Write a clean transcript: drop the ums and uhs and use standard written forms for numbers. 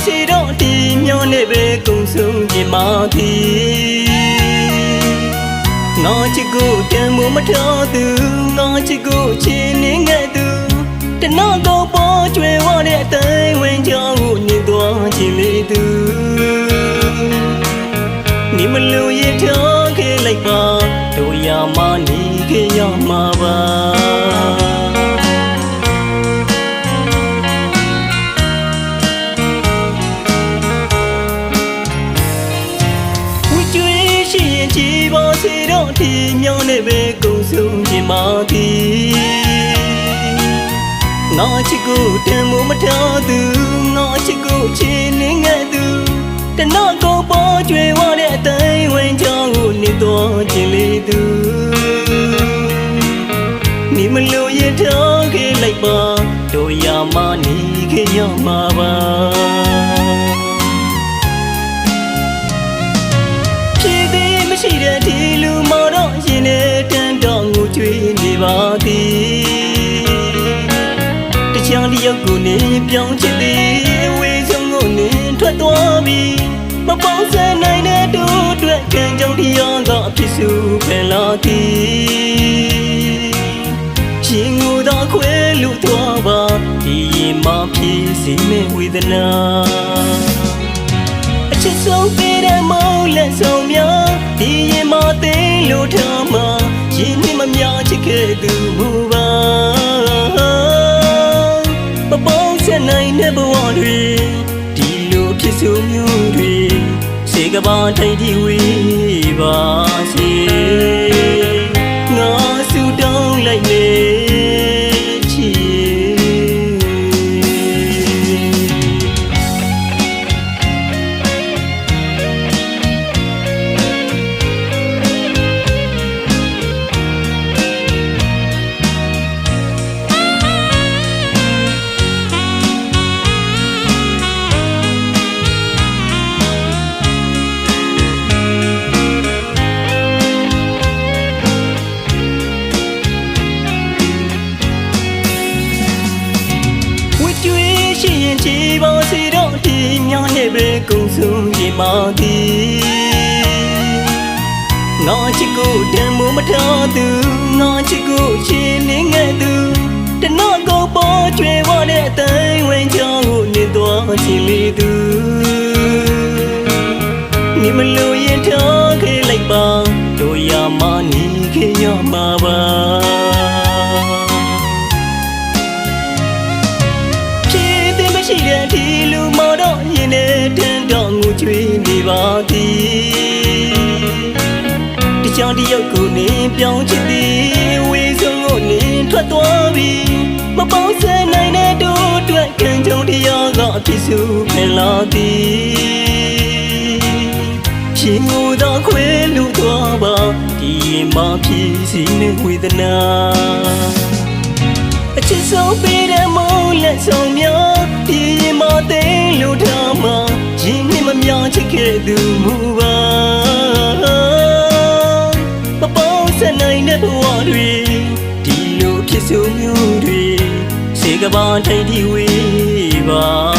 စီတော့ဒီမျောနဲ့ပဲကုန်ဆုံးပြမသည်ငါချစ်ကိုတန်မို့မထားသူငါချစ်ကိုချင်နေခဲ့သူတနာတော့ပေါ်ကျွေဝတဲ့အတိုင်းဝင်ကြောင်းကိုနေသွားခြင်းလေသူနေမလို့ရထားခဲ့လိုက်ပါတို့ရမနေခဲ့ရမှာပါစီတော့ဒီမြောင်းနဲ့ပဲကုန်ဆုံးပြမသည်ငါချစ်ကိုတန်မို့မထားသူငါချစ်ကိုချင်နေခဲ့သူတနာကိုပေါ်ကျွေဝတဲ့အတိုင်းဝင်ကြောင်းကိုနေတော့ခြင်းလေသူနေမလို့ရထားခဲ့လိုက်ပါတို့ရမနေခဲ့ရမှာပါရှိတဲ့ဒီလူမော်တော့ရင်နဲ့တန်တော့ငိုကြွေးနေပါသည်တချမ်းတယောက်ကိုနေပြောင်းချစ်သည်ဝေဆုံးကိုနေထွက်သွားပြီမပေါင်းစဲနိုင်တဲ့တို့အတွက်ကံကြောင့်တရားကအဖြစ်စုဖယ်လာသည်ရှင်ငိုတော့ခွဲလို့သွားပါဒီရင်မဖြစ်စီမဲ့ဝေဒနာအချစ်ဆုံးပေးတဲ့မောင်လက်ဆောင်များဒီရင်မသိလို့ထားမှာရင်နှိမများချစ်ခဲ့သူမူပါမပေါင်းဆက်နိုင်တဲ့ဘဝတွေဒီလိုဖြစ်စုမျိုးတွေစေကဘာထိတ်ဒီဝေးပါစေငါစုတောင်းလိုက်နေချီပါစီတော့ဒီမြောင်းနဲ့ပဲကုန်ဆုံးပြမသည်ငါချစ်ကိုတန်မို့မထားသူငါချစ်ကိုချင်နေခဲ့သူတနာကိုပေါ်ကျွေဝတဲ့အတိုင်းဝင်ကြောင်းကိုနေသွားခြင်းလေသူနေမလို့ရင်ထားခဲ့လိုက်ပါတို့ရမနေခဲ့ရမှာပါရှိတဲ့ဒီလူမော်တော့ရင်နဲ့တန်တော့ငိုကြွေးနေပါသည်တချမ်းတယောက်ကိုနေပြောင်းချစ်သည်ဝေဆုံးကိုနေထွက်သွားပြီမပေါင်းစဲနိုင်တဲ့တို့အတွက်ကံကြောင့်တရားကအဖြစ်စုဖယ်လာသည်ရှင်ငိုတော့ခွဲလို့သွားပါဒီရင်မဖြစ်စီနဲ့ဝေဒနာအချစ်ဆုံးပေးတဲ့မောင်လက်ဆောင်များဒီရင်မသိလို့ထားမှာရင်နှိမများချစ်ခဲ့သူမူပါမပေါင်းဆက်နိုင်တဲ့ဘဝတွေဒီလိုဖြစ်စုမျိုးတွေစေကဘာထိတ်ဒီဝေးပါ